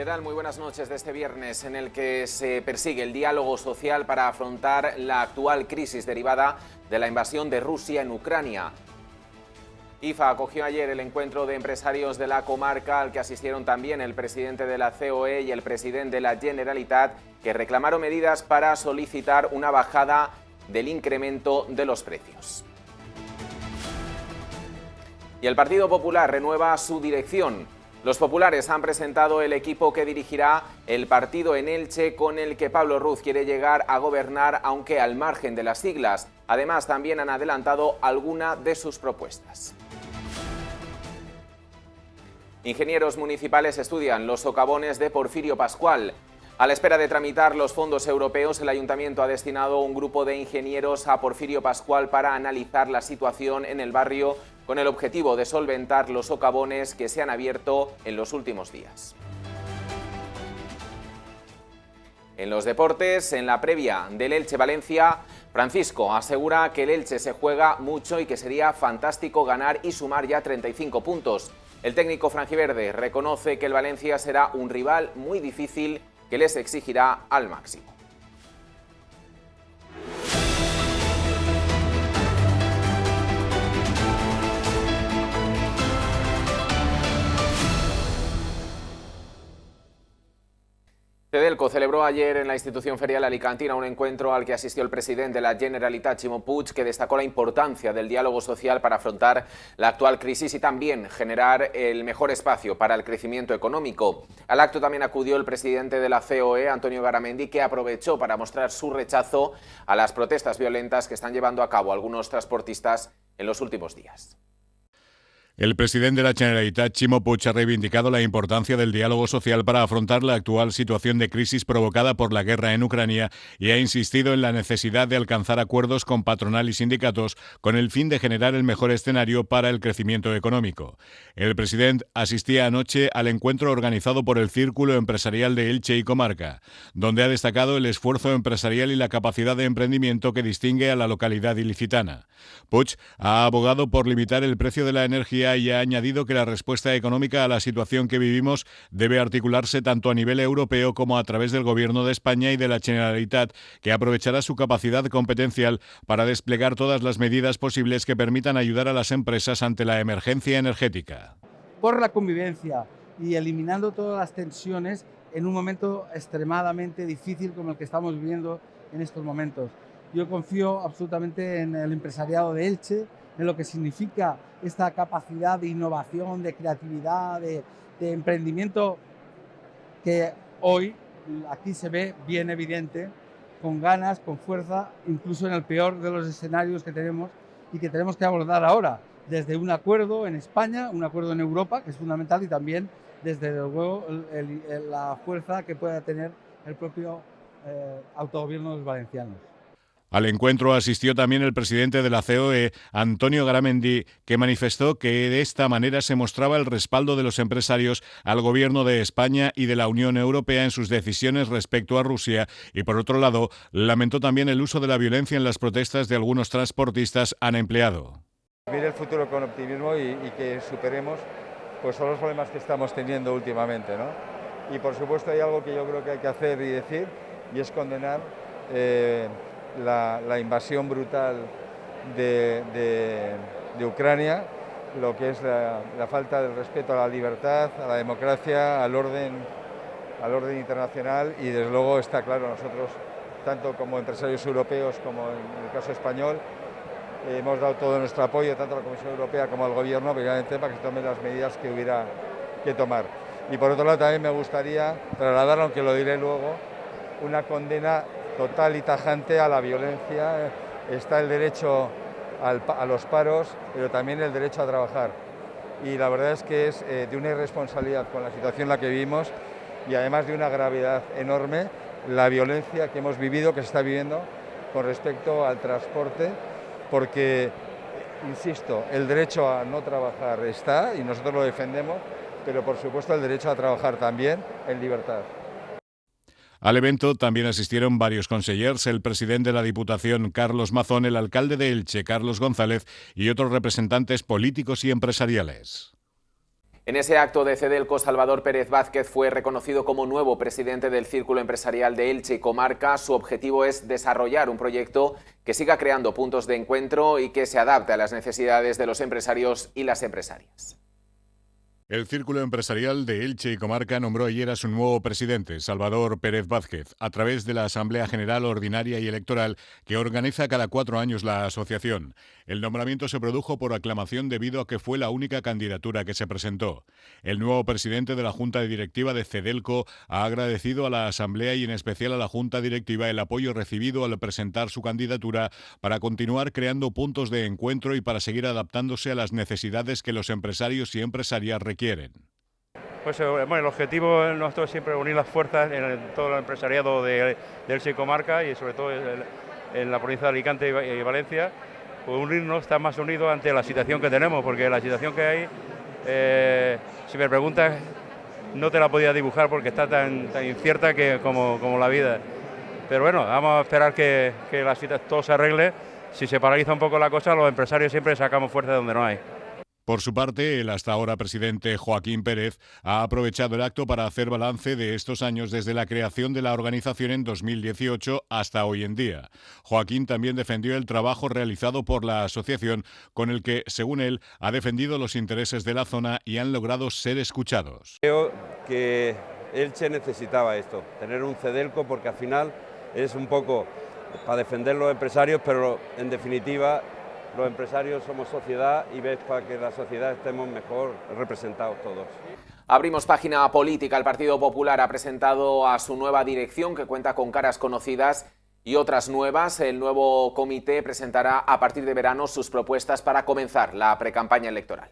¿Qué tal? Muy buenas noches de este viernes en el que se persigue el diálogo social para afrontar la actual crisis derivada de la invasión de Rusia en Ucrania. IFA acogió ayer el encuentro de empresarios de la comarca al que asistieron también el presidente de la COE y el presidente de la Generalitat, que reclamaron medidas para solicitar una bajada del incremento de los precios. Y el Partido Popular renueva su dirección. Los populares han presentado el equipo que dirigirá el partido en Elche, con el que Pablo Ruz quiere llegar a gobernar, aunque al margen de las siglas. Además, también han adelantado alguna de sus propuestas. Ingenieros municipales estudian los socavones de Porfirio Pascual. A la espera de tramitar los fondos europeos, el Ayuntamiento ha destinado un grupo de ingenieros a Porfirio Pascual para analizar la situación en el barrio, con el objetivo de solventar los socavones que se han abierto en los últimos días. En los deportes, en la previa del Elche-Valencia, Francisco asegura que el Elche se juega mucho y que sería fantástico ganar y sumar ya 35 puntos. El técnico franjiverde reconoce que el Valencia será un rival muy difícil que les exigirá al máximo. Cedelco celebró ayer en la institución ferial alicantina un encuentro al que asistió el presidente de la Generalitat, Ximo Puig, que destacó la importancia del diálogo social para afrontar la actual crisis y también generar el mejor espacio para el crecimiento económico. Al acto también acudió el presidente de la COE, Antonio Garamendi, que aprovechó para mostrar su rechazo a las protestas violentas que están llevando a cabo algunos transportistas en los últimos días. El presidente de la Generalitat, Ximo Puig, ha reivindicado la importancia del diálogo social para afrontar la actual situación de crisis provocada por la guerra en Ucrania y ha insistido en la necesidad de alcanzar acuerdos con patronal y sindicatos con el fin de generar el mejor escenario para el crecimiento económico. El presidente asistía anoche al encuentro organizado por el Círculo Empresarial de Elche y Comarca, donde ha destacado el esfuerzo empresarial y la capacidad de emprendimiento que distingue a la localidad ilicitana. Puig ha abogado por limitar el precio de la energía y ha añadido que la respuesta económica a la situación que vivimos debe articularse tanto a nivel europeo como a través del Gobierno de España y de la Generalitat, que aprovechará su capacidad competencial para desplegar todas las medidas posibles que permitan ayudar a las empresas ante la emergencia energética. Por la convivencia y eliminando todas las tensiones en un momento extremadamente difícil como el que estamos viviendo en estos momentos. Yo confío absolutamente en el empresariado de Elche, en lo que significa esta capacidad de innovación, de creatividad, de emprendimiento que hoy aquí se ve bien evidente, con ganas, con fuerza, incluso en el peor de los escenarios que tenemos y que tenemos que abordar ahora, desde un acuerdo en España, un acuerdo en Europa, que es fundamental, y también desde luego la fuerza que pueda tener el propio autogobierno de los valencianos. Al encuentro asistió también el presidente de la COE, Antonio Garamendi, que manifestó que de esta manera se mostraba el respaldo de los empresarios al Gobierno de España y de la Unión Europea en sus decisiones respecto a Rusia y, por otro lado, lamentó también el uso de la violencia en las protestas de algunos transportistas han empleado. Mire el futuro con optimismo y que superemos pues todos los problemas que estamos teniendo últimamente, ¿no? Y por supuesto hay algo que yo creo que hay que hacer y decir, y es condenar la invasión brutal de Ucrania, lo que es la falta de respeto a la libertad, a la democracia, al orden internacional, y desde luego está claro, nosotros, tanto como empresarios europeos como en el caso español, hemos dado todo nuestro apoyo, tanto a la Comisión Europea como al Gobierno, obviamente, para que se tomen las medidas que hubiera que tomar. Y por otro lado también me gustaría trasladar, aunque lo diré luego, una condena total y tajante a la violencia. Está el derecho a los paros, pero también el derecho a trabajar. Y la verdad es que es de una irresponsabilidad con la situación en la que vivimos y además de una gravedad enorme la violencia que hemos vivido, que se está viviendo con respecto al transporte, porque, insisto, el derecho a no trabajar está y nosotros lo defendemos, pero por supuesto el derecho a trabajar también en libertad. Al evento también asistieron varios consellers, el presidente de la Diputación, Carlos Mazón, el alcalde de Elche, Carlos González, y otros representantes políticos y empresariales. En ese acto de Cedelco, Salvador Pérez Vázquez fue reconocido como nuevo presidente del Círculo Empresarial de Elche y Comarca. Su objetivo es desarrollar un proyecto que siga creando puntos de encuentro y que se adapte a las necesidades de los empresarios y las empresarias. El Círculo Empresarial de Elche y Comarca nombró ayer a su nuevo presidente, Salvador Pérez Vázquez, a través de la Asamblea General Ordinaria y Electoral que organiza cada 4 años la asociación. El nombramiento se produjo por aclamación debido a que fue la única candidatura que se presentó. El nuevo presidente de la Junta Directiva de Cedelco ha agradecido a la Asamblea y en especial a la Junta Directiva el apoyo recibido al presentar su candidatura para continuar creando puntos de encuentro y para seguir adaptándose a las necesidades que los empresarios y empresarias requieren. Pues bueno, el objetivo nuestro es siempre unir las fuerzas en todo el empresariado de Elche y Comarca y sobre todo en la provincia de Alicante y Valencia, pues unirnos, estar más unidos ante la situación que tenemos, porque la situación que hay, si me preguntas, no te la podía dibujar porque está tan incierta como la vida. Pero bueno, vamos a esperar que la situación todo se arregle. Si se paraliza un poco la cosa, los empresarios siempre sacamos fuerza de donde no hay. Por su parte, el hasta ahora presidente Joaquín Pérez ha aprovechado el acto para hacer balance de estos años desde la creación de la organización en 2018 hasta hoy en día. Joaquín también defendió el trabajo realizado por la asociación, con el que, según él, ha defendido los intereses de la zona y han logrado ser escuchados. Creo que Elche necesitaba esto, tener un Cedelco, porque al final es un poco para defender los empresarios, pero en definitiva los empresarios somos sociedad y ves para que la sociedad estemos mejor representados todos. Abrimos página política. El Partido Popular ha presentado a su nueva dirección, que cuenta con caras conocidas y otras nuevas. El nuevo comité presentará a partir de verano sus propuestas para comenzar la precampaña electoral.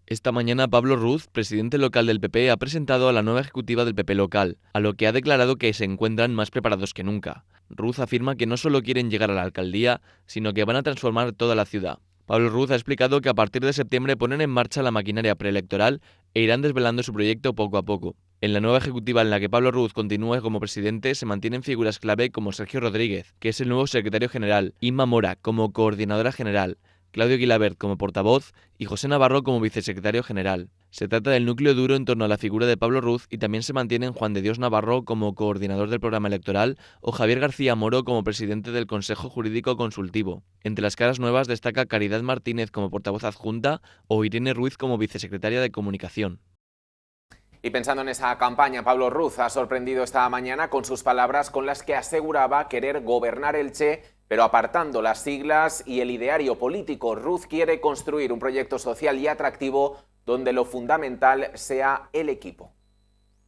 Esta mañana Pablo Ruz, presidente local del PP, ha presentado a la nueva ejecutiva del PP local, a lo que ha declarado que se encuentran más preparados que nunca. Ruz afirma que no solo quieren llegar a la alcaldía, sino que van a transformar toda la ciudad. Pablo Ruz ha explicado que a partir de septiembre ponen en marcha la maquinaria preelectoral e irán desvelando su proyecto poco a poco. En la nueva ejecutiva en la que Pablo Ruz continúa como presidente se mantienen figuras clave como Sergio Rodríguez, que es el nuevo secretario general, Inma Mora como coordinadora general, Claudio Guilabert como portavoz y José Navarro como vicesecretario general. Se trata del núcleo duro en torno a la figura de Pablo Ruz y también se mantienen Juan de Dios Navarro como coordinador del programa electoral o Javier García Moro como presidente del Consejo Jurídico Consultivo. Entre las caras nuevas destaca Caridad Martínez como portavoz adjunta o Irene Ruiz como vicesecretaria de Comunicación. Y pensando en esa campaña, Pablo Ruz ha sorprendido esta mañana con sus palabras con las que aseguraba querer gobernar Elche, pero apartando las siglas y el ideario político. Ruz quiere construir un proyecto social y atractivo donde lo fundamental sea el equipo.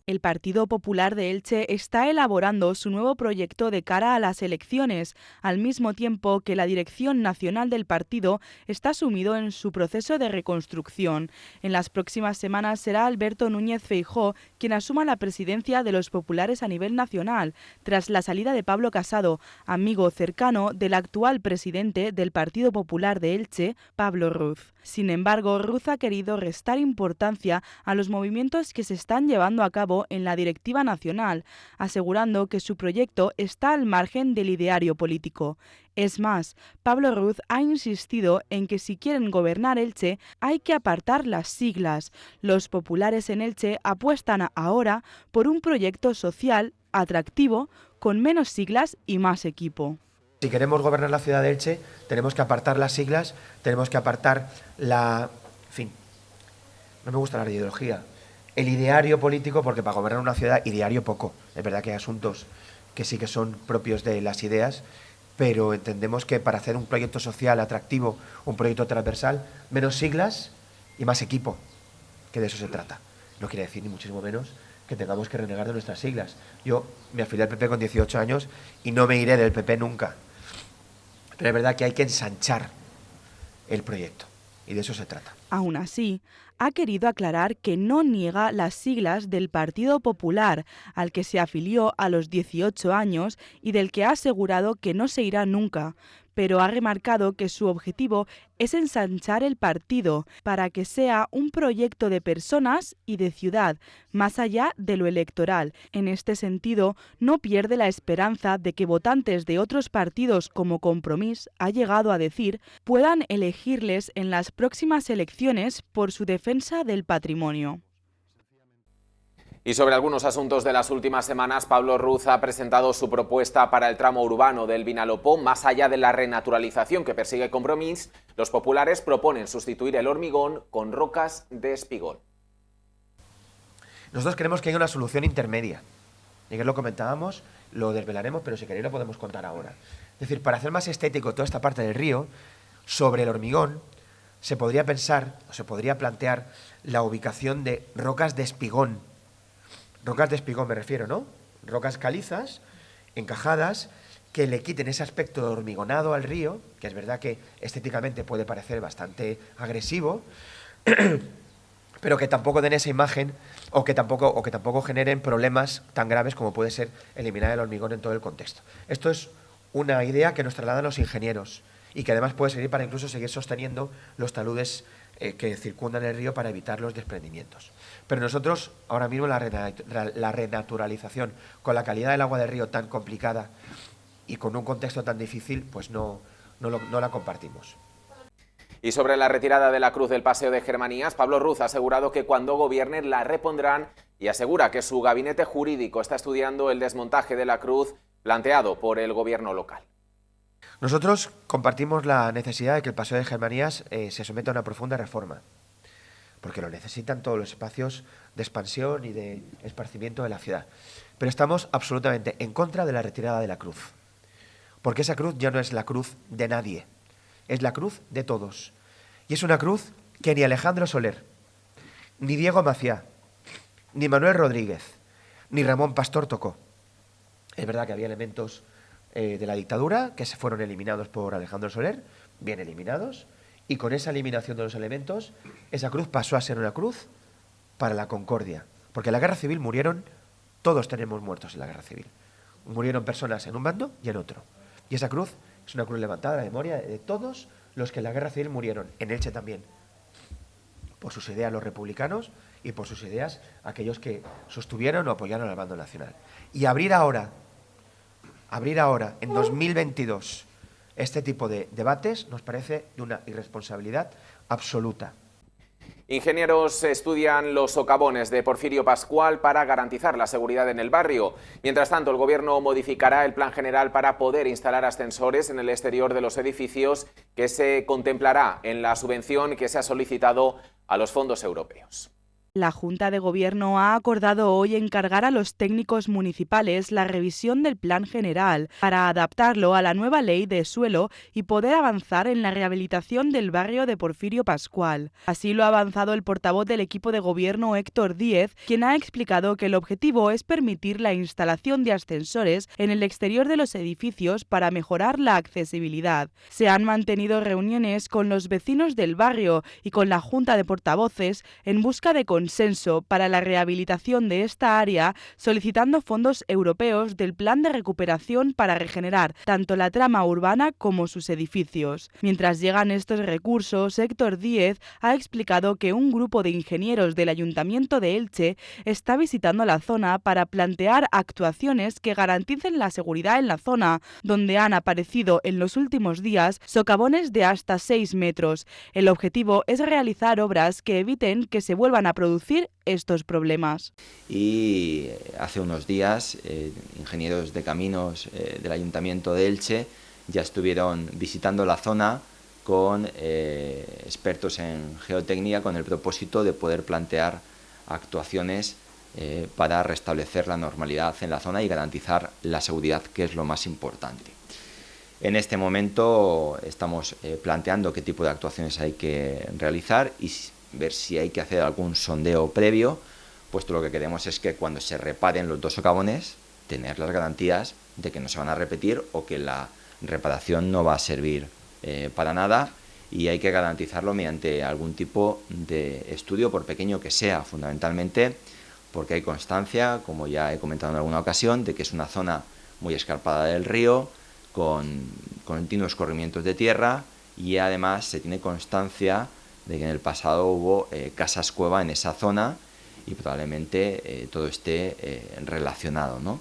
El Partido Popular de Elche está elaborando su nuevo proyecto de cara a las elecciones, al mismo tiempo que la dirección nacional del partido está sumido en su proceso de reconstrucción. En las próximas semanas será Alberto Núñez Feijóo quien asuma la presidencia de los populares a nivel nacional, tras la salida de Pablo Casado, amigo cercano del actual presidente del Partido Popular de Elche, Pablo Ruz. Sin embargo, Ruz ha querido restar importancia a los movimientos que se están llevando a cabo en la directiva nacional, asegurando que su proyecto está al margen del ideario político. Es más, Pablo Ruz ha insistido en que si quieren gobernar Elche hay que apartar las siglas. Los populares en Elche apuestan ahora por un proyecto social atractivo, con menos siglas y más equipo. Si queremos gobernar la ciudad de Elche, tenemos que apartar las siglas, tenemos que apartar la... En fin, no me gusta la ideología. El ideario político, porque para gobernar una ciudad, ideario poco. Es verdad que hay asuntos que sí que son propios de las ideas, pero entendemos que para hacer un proyecto social atractivo, un proyecto transversal, menos siglas y más equipo, que de eso se trata. No quiere decir, ni muchísimo menos, que tengamos que renegar de nuestras siglas. Yo me afilié al PP con 18 años y no me iré del PP nunca. Pero es verdad que hay que ensanchar el proyecto y de eso se trata. Aún así, ha querido aclarar que no niega las siglas del Partido Popular, al que se afilió a los 18 años y del que ha asegurado que no se irá nunca, pero ha remarcado que su objetivo es ensanchar el partido para que sea un proyecto de personas y de ciudad, más allá de lo electoral. En este sentido, no pierde la esperanza de que votantes de otros partidos como Compromís, ha llegado a decir, puedan elegirles en las próximas elecciones por su defensa del patrimonio. Y sobre algunos asuntos de las últimas semanas, Pablo Ruz ha presentado su propuesta para el tramo urbano del Vinalopó. Más allá de la renaturalización que persigue Compromís, los populares proponen sustituir el hormigón con rocas de espigón. Nosotros creemos que hay una solución intermedia. Ayer lo comentábamos, lo desvelaremos, pero si queréis lo podemos contar ahora. Es decir, para hacer más estético toda esta parte del río, sobre el hormigón se podría pensar, o se podría plantear la ubicación de rocas de espigón. Rocas de espigón me refiero, ¿no? Rocas calizas, encajadas, que le quiten ese aspecto hormigonado al río, que es verdad que estéticamente puede parecer bastante agresivo, pero que tampoco den esa imagen o que tampoco generen problemas tan graves como puede ser eliminar el hormigón en todo el contexto. Esto es una idea que nos trasladan los ingenieros y que además puede servir para incluso seguir sosteniendo los taludes que circundan el río para evitar los desprendimientos. Pero nosotros, ahora mismo, la renaturalización, con la calidad del agua del río tan complicada y con un contexto tan difícil, pues no la compartimos. Y sobre la retirada de la cruz del Paseo de Germanías, Pablo Ruz ha asegurado que cuando gobiernen la repondrán y asegura que su gabinete jurídico está estudiando el desmontaje de la cruz planteado por el gobierno local. Nosotros compartimos la necesidad de que el Paseo de Germanías se someta a una profunda reforma, porque lo necesitan todos los espacios de expansión y de esparcimiento de la ciudad. Pero estamos absolutamente en contra de la retirada de la cruz, porque esa cruz ya no es la cruz de nadie, es la cruz de todos. Y es una cruz que ni Alejandro Soler, ni Diego Maciá, ni Manuel Rodríguez, ni Ramón Pastor tocó. Es verdad que había elementos de la dictadura que se fueron eliminados por Alejandro Soler, bien eliminados, y con esa eliminación de los elementos, esa cruz pasó a ser una cruz para la concordia. Porque en la guerra civil murieron, todos tenemos muertos en la guerra civil. Murieron personas en un bando y en otro. Y esa cruz es una cruz levantada a la memoria de todos los que en la guerra civil murieron, en Elche también. Por sus ideas los republicanos y por sus ideas aquellos que sostuvieron o apoyaron al bando nacional. Y abrir ahora, en 2022, este tipo de debates nos parece de una irresponsabilidad absoluta. Ingenieros estudian los socavones de Porfirio Pascual para garantizar la seguridad en el barrio. Mientras tanto, el Gobierno modificará el plan general para poder instalar ascensores en el exterior de los edificios, que se contemplará en la subvención que se ha solicitado a los fondos europeos. La Junta de Gobierno ha acordado hoy encargar a los técnicos municipales la revisión del Plan General para adaptarlo a la nueva ley de suelo y poder avanzar en la rehabilitación del barrio de Porfirio Pascual. Así lo ha avanzado el portavoz del equipo de gobierno, Héctor Díez, quien ha explicado que el objetivo es permitir la instalación de ascensores en el exterior de los edificios para mejorar la accesibilidad. Se han mantenido reuniones con los vecinos del barrio y con la Junta de Portavoces en busca de consenso para la rehabilitación de esta área, solicitando fondos europeos del Plan de Recuperación para regenerar tanto la trama urbana como sus edificios. Mientras llegan estos recursos, Héctor Díez ha explicado que un grupo de ingenieros del Ayuntamiento de Elche está visitando la zona para plantear actuaciones que garanticen la seguridad en la zona, donde han aparecido en los últimos días socavones de hasta 6 metros. El objetivo es realizar obras que eviten que se vuelvan a producir estos problemas. Y hace unos días, ingenieros de caminos del Ayuntamiento de Elche ya estuvieron visitando la zona con expertos en geotecnia con el propósito de poder plantear actuaciones para restablecer la normalidad en la zona y garantizar la seguridad, que es lo más importante. En este momento estamos planteando qué tipo de actuaciones hay que realizar y ver si hay que hacer algún sondeo previo, puesto lo que queremos es que cuando se reparen los dos socavones, tener las garantías de que no se van a repetir o que la reparación no va a servir para nada, y hay que garantizarlo mediante algún tipo de estudio, por pequeño que sea, fundamentalmente porque hay constancia, como ya he comentado en alguna ocasión, de que es una zona muy escarpada del río, con continuos corrimientos de tierra, y además se tiene constancia de que en el pasado hubo casas cueva en esa zona y probablemente todo esté relacionado, ¿no?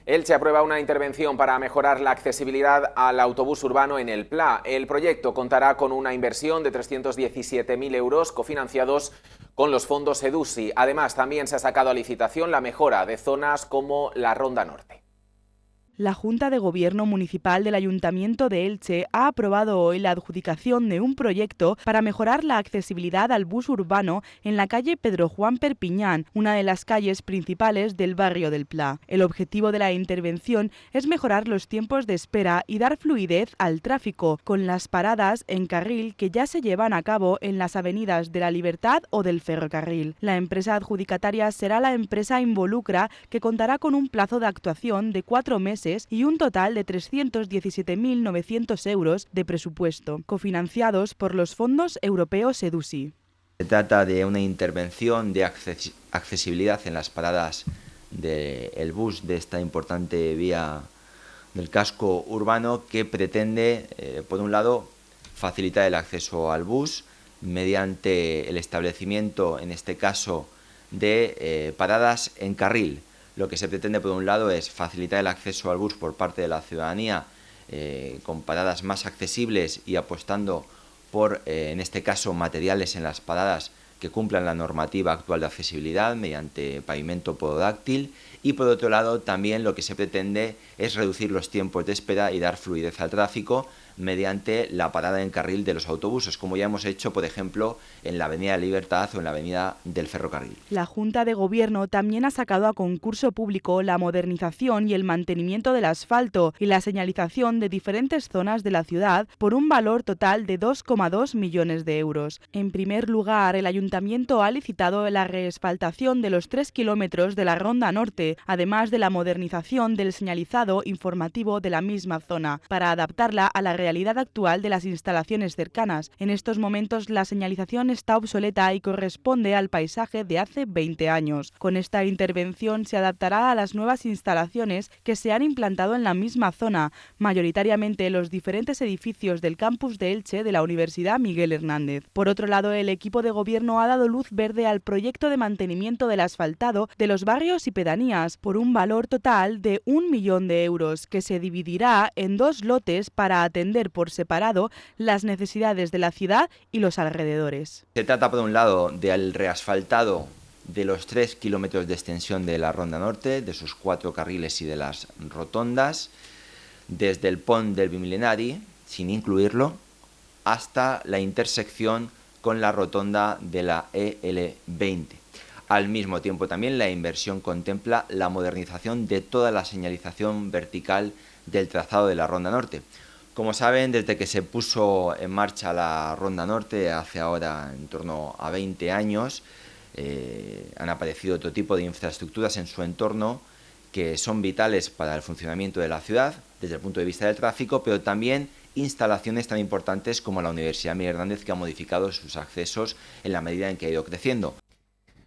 Elche aprueba una intervención para mejorar la accesibilidad al autobús urbano en el Pla. El proyecto contará con una inversión de 317.000 euros cofinanciados con los fondos EDUSI. Además, también se ha sacado a licitación la mejora de zonas como la Ronda Norte. La Junta de Gobierno Municipal del Ayuntamiento de Elche ha aprobado hoy la adjudicación de un proyecto para mejorar la accesibilidad al bus urbano en la calle Pedro Juan Perpiñán, una de las calles principales del barrio del Pla. El objetivo de la intervención es mejorar los tiempos de espera y dar fluidez al tráfico, con las paradas en carril que ya se llevan a cabo en las avenidas de la Libertad o del Ferrocarril. La empresa adjudicataria será la empresa Involucra, que contará con un plazo de actuación de 4 meses y un total de 317.900 euros de presupuesto, cofinanciados por los fondos europeos EDUSI. Se trata de una intervención de accesibilidad en las paradas del bus de esta importante vía del casco urbano, que pretende, por un lado, facilitar el acceso al bus mediante el establecimiento, en este caso, de paradas en carril. Lo que se pretende, por un lado, es facilitar el acceso al bus por parte de la ciudadanía, con paradas más accesibles y apostando por, en este caso, materiales en las paradas que cumplan la normativa actual de accesibilidad mediante pavimento pododáctil. Y por otro lado, también lo que se pretende es reducir los tiempos de espera y dar fluidez al tráfico mediante la parada en carril de los autobuses, como ya hemos hecho, por ejemplo, en la Avenida Libertad o en la Avenida del Ferrocarril. La Junta de Gobierno también ha sacado a concurso público la modernización y el mantenimiento del asfalto y la señalización de diferentes zonas de la ciudad por un valor total de 2,2 millones de euros. En primer lugar, el Ayuntamiento ha licitado la reasfaltación de los 3 kilómetros de la Ronda Norte, además de la modernización del señalizado informativo de la misma zona, para adaptarla a la realidad actual de las instalaciones cercanas. En estos momentos la señalización está obsoleta y corresponde al paisaje de hace 20 años. Con esta intervención se adaptará a las nuevas instalaciones que se han implantado en la misma zona, mayoritariamente los diferentes edificios del campus de Elche de la Universidad Miguel Hernández. Por otro lado, el equipo de gobierno ha dado luz verde al proyecto de mantenimiento del asfaltado de los barrios y pedanías por un valor total de 1 millón de euros, que se dividirá en 2 lotes para atender por separado las necesidades de la ciudad y los alrededores. Se trata, por un lado, del reasfaltado de los 3 kilómetros de extensión de la Ronda Norte, de sus 4 carriles y de las rotondas, desde el pont del Bimilenari, sin incluirlo, hasta la intersección con la rotonda de la EL20. Al mismo tiempo, también la inversión contempla la modernización de toda la señalización vertical del trazado de la Ronda Norte. Como saben, desde que se puso en marcha la Ronda Norte, hace ahora en torno a 20 años, han aparecido otro tipo de infraestructuras en su entorno que son vitales para el funcionamiento de la ciudad desde el punto de vista del tráfico, pero también instalaciones tan importantes como la Universidad Miguel Hernández, que ha modificado sus accesos en la medida en que ha ido creciendo.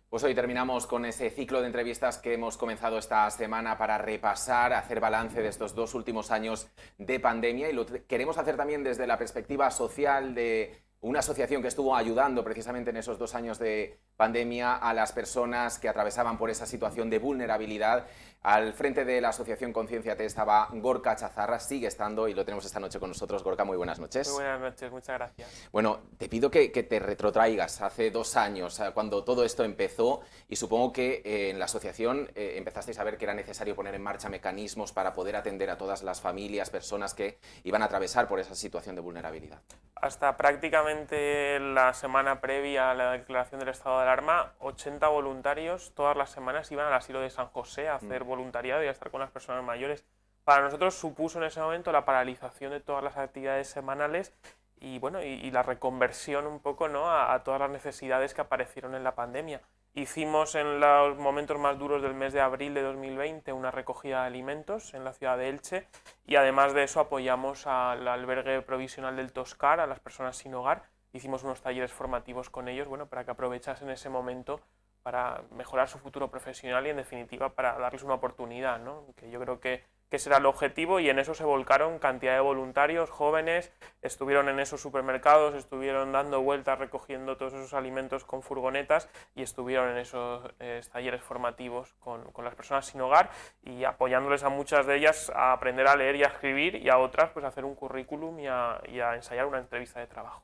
Pues hoy terminamos con ese ciclo de entrevistas que hemos comenzado esta semana para repasar, hacer balance de estos 2 últimos años de pandemia, y lo queremos hacer también desde la perspectiva social de una asociación que estuvo ayudando precisamente en esos 2 años de pandemia a las personas que atravesaban por esa situación de vulnerabilidad. Al frente de la asociación Concienciate estaba Gorka Chazarra, sigue estando y lo tenemos esta noche con nosotros. Gorka, muy buenas noches. Muy buenas noches, muchas gracias. Bueno, te pido que te retrotraigas hace 2 años, cuando todo esto empezó, y supongo que en la asociación empezasteis a ver que era necesario poner en marcha mecanismos para poder atender a todas las familias, personas que iban a atravesar por esa situación de vulnerabilidad. Hasta prácticamente la semana previa a la declaración del estado de alarma, 80 voluntarios todas las semanas iban al asilo de San José a hacer voluntariado y a estar con las personas mayores. Para nosotros supuso en ese momento la paralización de todas las actividades semanales y, bueno, y la reconversión un poco, ¿no?, a todas las necesidades que aparecieron en la pandemia. Hicimos en los momentos más duros del mes de abril de 2020 una recogida de alimentos en la ciudad de Elche, y además de eso apoyamos al albergue provisional del Toscar, a las personas sin hogar. Hicimos unos talleres formativos con ellos, bueno, para que aprovechasen ese momento para mejorar su futuro profesional y, en definitiva, para darles una oportunidad, ¿no?, que yo creo que que ese era el objetivo, y en eso se volcaron cantidad de voluntarios jóvenes, estuvieron en esos supermercados, estuvieron dando vueltas recogiendo todos esos alimentos con furgonetas y estuvieron en esos talleres formativos con las personas sin hogar y apoyándoles a muchas de ellas a aprender a leer y a escribir, y a otras pues a hacer un currículum y a ensayar una entrevista de trabajo.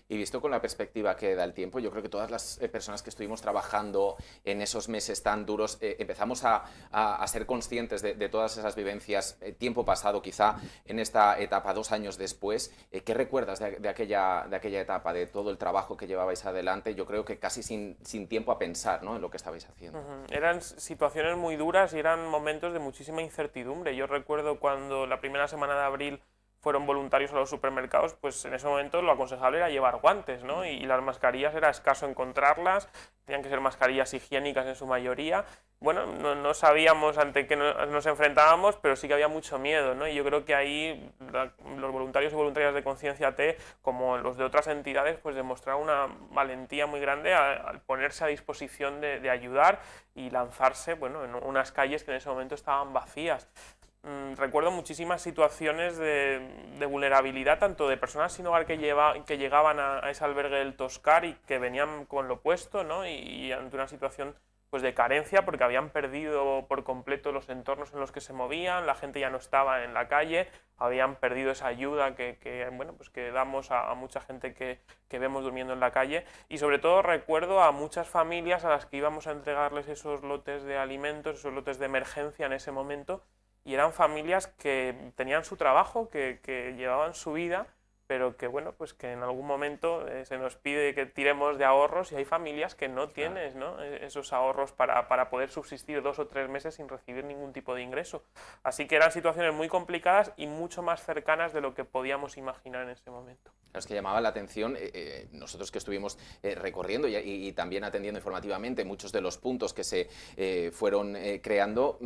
Y visto con la perspectiva que da el tiempo, yo creo que todas las personas que estuvimos trabajando en esos meses tan duros empezamos a ser conscientes de todas esas vivencias, tiempo pasado quizá en esta etapa, 2 años después. ¿Qué recuerdas de aquella etapa, de todo el trabajo que llevabais adelante? Yo creo que casi sin tiempo a pensar, ¿no?, en lo que estabais haciendo. Eran situaciones muy duras y eran momentos de muchísima incertidumbre. Yo recuerdo cuando la primera semana de abril fueron voluntarios a los supermercados, pues en ese momento lo aconsejable era llevar guantes, ¿no? Y las mascarillas era escaso encontrarlas, tenían que ser mascarillas higiénicas en su mayoría. Bueno, no sabíamos ante qué nos enfrentábamos, pero sí que había mucho miedo, ¿no? Y yo creo que ahí los voluntarios y voluntarias de Conciencia T, como los de otras entidades, pues demostraron una valentía muy grande al ponerse a disposición de ayudar y lanzarse, bueno, en unas calles que en ese momento estaban vacías. Recuerdo muchísimas situaciones de vulnerabilidad, tanto de personas sin hogar que llegaban a ese albergue del Toscar y que venían con lo puesto, ¿no? Y ante una situación pues de carencia, porque habían perdido por completo los entornos en los que se movían, la gente ya no estaba en la calle, habían perdido esa ayuda bueno, pues que damos a mucha gente que vemos durmiendo en la calle. Y sobre todo recuerdo a muchas familias a las que íbamos a entregarles esos lotes de alimentos, esos lotes de emergencia en ese momento, y eran familias que tenían su trabajo, que llevaban su vida, pero que bueno, pues que en algún momento se nos pide que tiremos de ahorros, y hay familias que no tienes, ¿no?, esos ahorros para poder subsistir 2 o 3 meses sin recibir ningún tipo de ingreso. Así que eran situaciones muy complicadas y mucho más cercanas de lo que podíamos imaginar en ese momento. Es que llamaba la atención, nosotros que estuvimos recorriendo y también atendiendo informativamente muchos de los puntos que se fueron creando,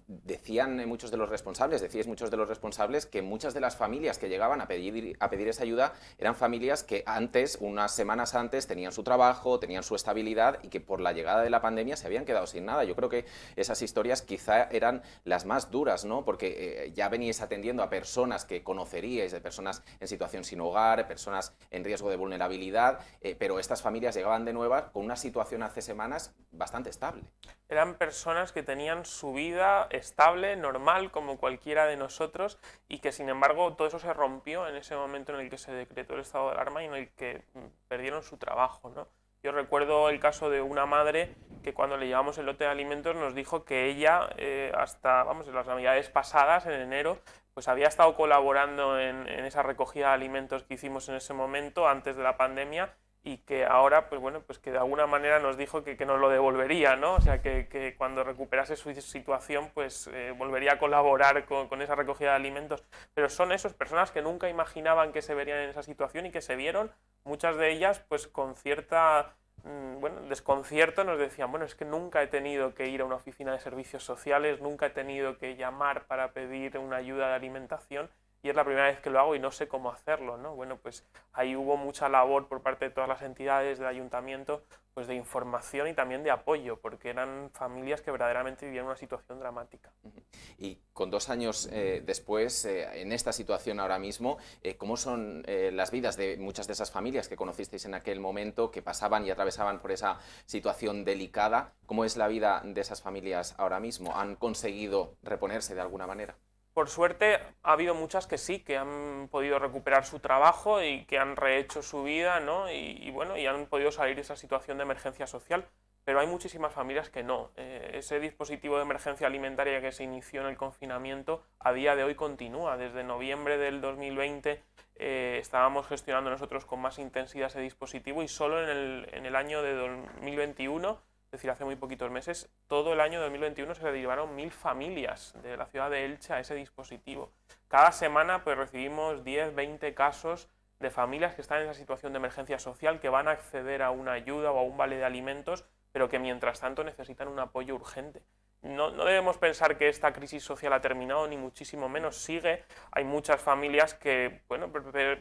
decíais muchos de los responsables que muchas de las familias que llegaban a pedir esa ayuda eran familias que antes, unas semanas antes, tenían su trabajo, tenían su estabilidad y que por la llegada de la pandemia se habían quedado sin nada. Yo creo que esas historias quizá eran las más duras, ¿no?, porque ya veníais atendiendo a personas que conoceríais, de personas en situación sin hogar, personas en riesgo de vulnerabilidad, pero estas familias llegaban de nuevo con una situación hace semanas bastante estable. Eran personas que tenían su vida estable, normal, como cualquiera de nosotros, y que sin embargo todo eso se rompió en ese momento en el que se decretó el estado de alarma y en el que perdieron su trabajo, ¿no? Yo recuerdo el caso de una madre que cuando le llevamos el lote de alimentos nos dijo que ella, hasta en las navidades pasadas, en enero, pues había estado colaborando en esa recogida de alimentos que hicimos en ese momento, antes de la pandemia, y que ahora, pues bueno, pues que de alguna manera nos dijo que nos lo devolvería, ¿no? O sea, que cuando recuperase su situación, pues volvería a colaborar con esa recogida de alimentos. Pero son esas personas que nunca imaginaban que se verían en esa situación y que se vieron, muchas de ellas, pues con cierta desconcierto, nos decían, bueno, es que nunca he tenido que ir a una oficina de servicios sociales, nunca he tenido que llamar para pedir una ayuda de alimentación, y es la primera vez que lo hago y no sé cómo hacerlo, ¿no? Bueno, pues ahí hubo mucha labor por parte de todas las entidades del ayuntamiento, pues de información y también de apoyo, porque eran familias que verdaderamente vivían una situación dramática. Y con 2 años después, en esta situación ahora mismo, ¿cómo son las vidas de muchas de esas familias que conocisteis en aquel momento, que pasaban y atravesaban por esa situación delicada? ¿Cómo es la vida de esas familias ahora mismo? ¿Han conseguido reponerse de alguna manera? Por suerte ha habido muchas que sí, que han podido recuperar su trabajo y que han rehecho su vida, ¿no? Y han podido salir de esa situación de emergencia social, pero hay muchísimas familias que no. Ese dispositivo de emergencia alimentaria que se inició en el confinamiento a día de hoy continúa. Desde noviembre del 2020 estábamos gestionando nosotros con más intensidad ese dispositivo, y solo en el año de 2021, es decir, hace muy poquitos meses, todo el año 2021 se derivaron 1000 familias de la ciudad de Elche a ese dispositivo. Cada semana pues recibimos 10, 20 casos de familias que están en esa situación de emergencia social, que van a acceder a una ayuda o a un vale de alimentos, pero que mientras tanto necesitan un apoyo urgente. No debemos pensar que esta crisis social ha terminado, ni muchísimo menos, sigue. Hay muchas familias que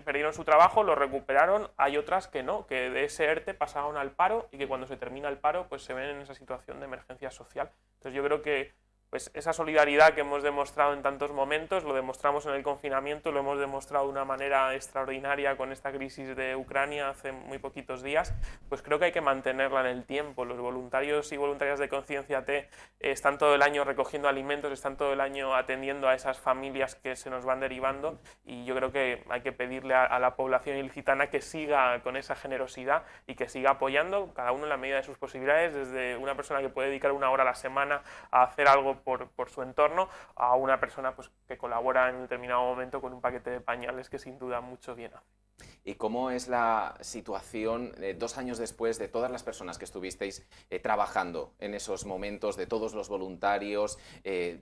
perdieron su trabajo, lo recuperaron, hay otras que no, que de ese ERTE pasaron al paro y que cuando se termina el paro pues se ven en esa situación de emergencia social. Entonces yo creo que pues esa solidaridad que hemos demostrado en tantos momentos, lo demostramos en el confinamiento, lo hemos demostrado de una manera extraordinaria con esta crisis de Ucrania hace muy poquitos días, pues creo que hay que mantenerla en el tiempo. Los voluntarios y voluntarias de Conciencia T están todo el año recogiendo alimentos, están todo el año atendiendo a esas familias que se nos van derivando, y yo creo que hay que pedirle a la población ilicitana que siga con esa generosidad y que siga apoyando, cada uno en la medida de sus posibilidades, desde una persona que puede dedicar 1 hora a la semana a hacer algo por su entorno, a una persona pues, que colabora en un determinado momento con un paquete de pañales que sin duda mucho bien hace. ¿Y cómo es la situación 2 años después de todas las personas que estuvisteis trabajando en esos momentos, de todos los voluntarios,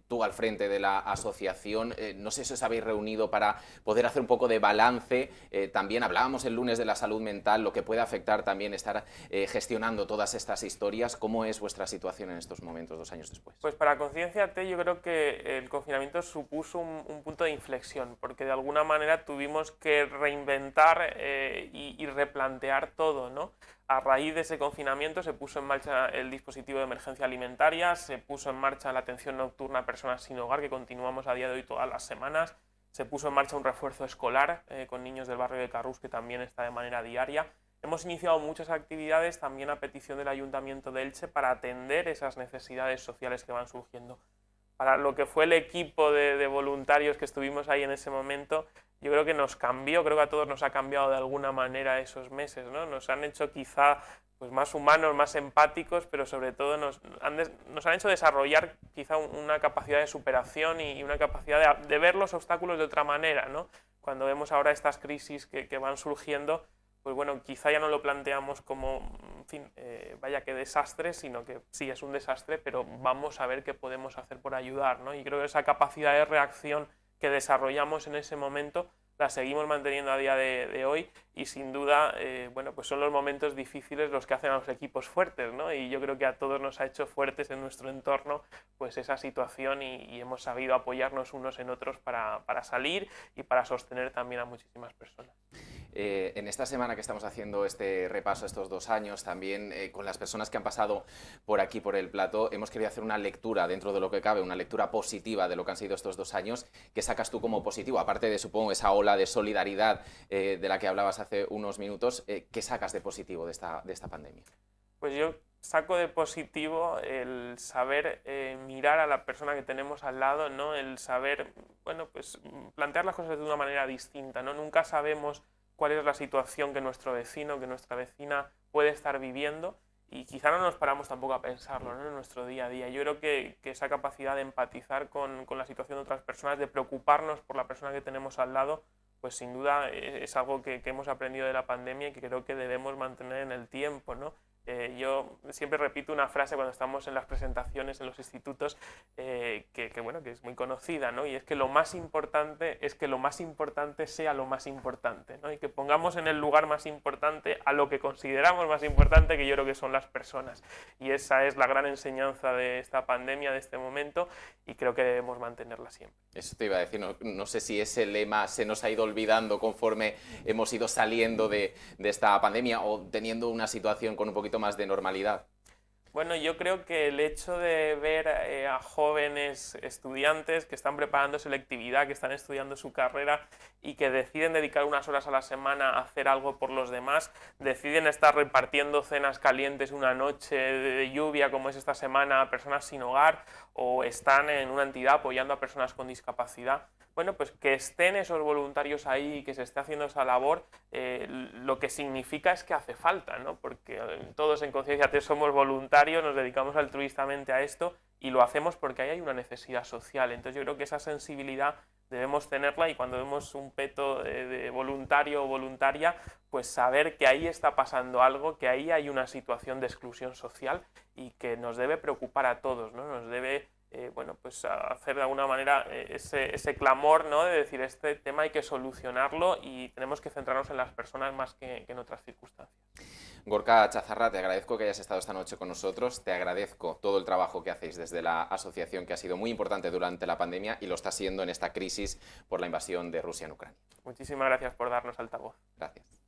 tú al frente de la asociación? No sé si os habéis reunido para poder hacer un poco de balance. También hablábamos el lunes de la salud mental, lo que puede afectar también estar gestionando todas estas historias. ¿Cómo es vuestra situación en estos momentos 2 años después? Pues para Conciencia T yo creo que el confinamiento supuso un punto de inflexión, porque de alguna manera tuvimos que reinventar y replantear todo, ¿no? A raíz de ese confinamiento se puso en marcha el dispositivo de emergencia alimentaria, se puso en marcha la atención nocturna a personas sin hogar, que continuamos a día de hoy todas las semanas, se puso en marcha un refuerzo escolar con niños del barrio de Carrús, que también está de manera diaria. Hemos iniciado muchas actividades también a petición del Ayuntamiento de Elche para atender esas necesidades sociales que van surgiendo. Para lo que fue el equipo de voluntarios que estuvimos ahí en ese momento, yo creo que nos cambió, creo que a todos nos ha cambiado de alguna manera esos meses, ¿no? Nos han hecho quizá pues, más humanos, más empáticos, pero sobre todo nos han hecho desarrollar quizá una capacidad de superación y una capacidad de ver los obstáculos de otra manera, ¿no? Cuando vemos ahora estas crisis que van surgiendo, pues bueno, quizá ya no lo planteamos como, en fin, vaya que desastre, sino que sí, es un desastre, pero vamos a ver qué podemos hacer por ayudar, ¿no? Y creo que esa capacidad de reacción que desarrollamos en ese momento la seguimos manteniendo a día de hoy, y sin duda, bueno, pues son los momentos difíciles los que hacen a los equipos fuertes, ¿no? Y yo creo que a todos nos ha hecho fuertes en nuestro entorno pues esa situación, y hemos sabido apoyarnos unos en otros para salir y para sostener también a muchísimas personas. En esta semana que estamos haciendo este repaso, estos 2 años, también con las personas que han pasado por aquí, por el plató, hemos querido hacer una lectura, dentro de lo que cabe, una lectura positiva de lo que han sido estos 2 años. ¿Qué sacas tú como positivo? Aparte de, supongo, esa ola de solidaridad de la que hablabas hace unos minutos, ¿qué sacas de positivo de esta pandemia? Pues yo saco de positivo el saber mirar a la persona que tenemos al lado, ¿no? El saber, bueno, pues plantear las cosas de una manera distinta, ¿no? Nunca sabemos cuál es la situación que nuestro vecino, que nuestra vecina puede estar viviendo, y quizá no nos paramos tampoco a pensarlo, ¿no? En nuestro día a día. Yo creo que esa capacidad de empatizar con la situación de otras personas, de preocuparnos por la persona que tenemos al lado, pues sin duda es algo que hemos aprendido de la pandemia y que creo que debemos mantener en el tiempo, ¿no? Yo siempre repito una frase cuando estamos en las presentaciones en los institutos bueno, que es muy conocida, ¿no? Y es que lo más importante es que lo más importante sea lo más importante, ¿no? Y que pongamos en el lugar más importante a lo que consideramos más importante, que yo creo que son las personas. Y esa es la gran enseñanza de esta pandemia, de este momento, y creo que debemos mantenerla siempre. Eso te iba a decir, no sé si ese lema se nos ha ido olvidando conforme hemos ido saliendo de esta pandemia o teniendo una situación con un poquito más de normalidad. Bueno, yo creo que el hecho de ver a jóvenes estudiantes que están preparando selectividad, que están estudiando su carrera y que deciden dedicar unas horas a la semana a hacer algo por los demás, deciden estar repartiendo cenas calientes una noche de lluvia como es esta semana a personas sin hogar, o están en una entidad apoyando a personas con discapacidad, bueno, pues que estén esos voluntarios ahí y que se esté haciendo esa labor, lo que significa es que hace falta, ¿no? Porque todos en Conciencia T somos voluntarios, nos dedicamos altruistamente a esto y lo hacemos porque ahí hay una necesidad social. Entonces yo creo que esa sensibilidad debemos tenerla, y cuando vemos un peto de voluntario o voluntaria, pues saber que ahí está pasando algo, que ahí hay una situación de exclusión social y que nos debe preocupar a todos, ¿no? Nos debe bueno, pues hacer de alguna manera ese clamor, ¿no? De decir, este tema hay que solucionarlo y tenemos que centrarnos en las personas más que en otras circunstancias. Gorka Chazarra, te agradezco que hayas estado esta noche con nosotros, te agradezco todo el trabajo que hacéis desde la asociación, que ha sido muy importante durante la pandemia y lo está siendo en esta crisis por la invasión de Rusia en Ucrania. Muchísimas gracias por darnos altavoz. Gracias.